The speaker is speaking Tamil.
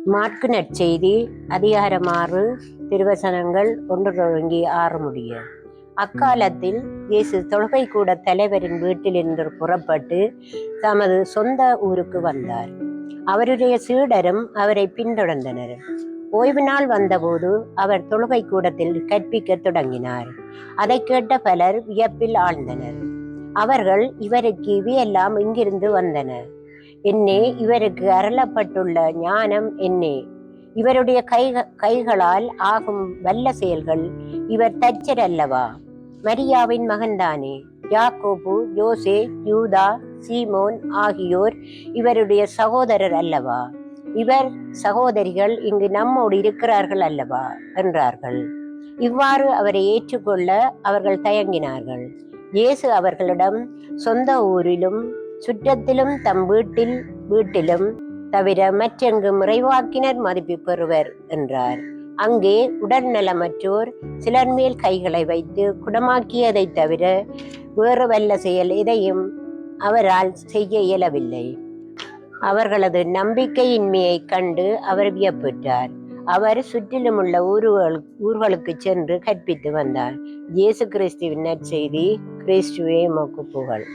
மாற்கு நற்செய்தி அதிகாரம் 6 திருவசனங்கள் 1 தொடங்கி 6 முடிய. அக்காலத்தில் இயேசு தொழுகை கூட தலைவரின் வீட்டிலிருந்து புறப்பட்டு தமது சொந்த ஊருக்கு வந்தார். அவருடைய சீடரும் அவரை பின்தொடர்ந்தனர். ஓய்வு நாள் வந்தபோது அவர் தொழுகை கூடத்தில் கற்பிக்க தொடங்கினார். அதை கேட்ட பலர் வியப்பில் ஆழ்ந்தனர். அவர்கள், இவருக்கு இவையெல்லாம் இங்கிருந்து வந்தன? என்னே இவருக்கு அருளப்பட்டுள்ள ஞானம் என்னே? இவருடைய கைகளால் ஆகும் வல்ல செயல்கள். இவர் தச்சர் அல்லவா? மரியாவின் மகன்தானே? யாக்கோபு, யோசே, யூதா, சீமோன் ஆகியோர் இவருடைய சகோதரர் அல்லவா? இவர் சகோதரிகள் இங்கு நம்மோடு இருக்கிறார்கள் அல்லவா என்றார்கள். இவ்வாறு அவரை ஏற்றுக்கொள்ள அவர்கள் தயங்கினார்கள். இயேசு அவர்களிடம், சொந்த ஊரிலும் சுற்றத்திலும் தம் வீட்டிலும் தவிர மற்றெங்கும் இறைவாக்கினர் மதிப்பு பெறுவர் என்றார். அங்கே உடல்நலமற்றோர் சிலர் மேல் கைகளை வைத்து குணமாக்கியதை தவிர வேறு வல்ல செயல் எதையும் அவரால் செய்ய இயலவில்லை. அவர்களது நம்பிக்கையின்மையை கண்டு அவர் வியப்புற்றார். அவர் சுற்றிலும் உள்ள ஊர்களுக்கு சென்று கற்பித்து வந்தார். இயேசு கிறிஸ்துவின் நற்செய்தி. கிறிஸ்துவே உமக்கு புகழ்.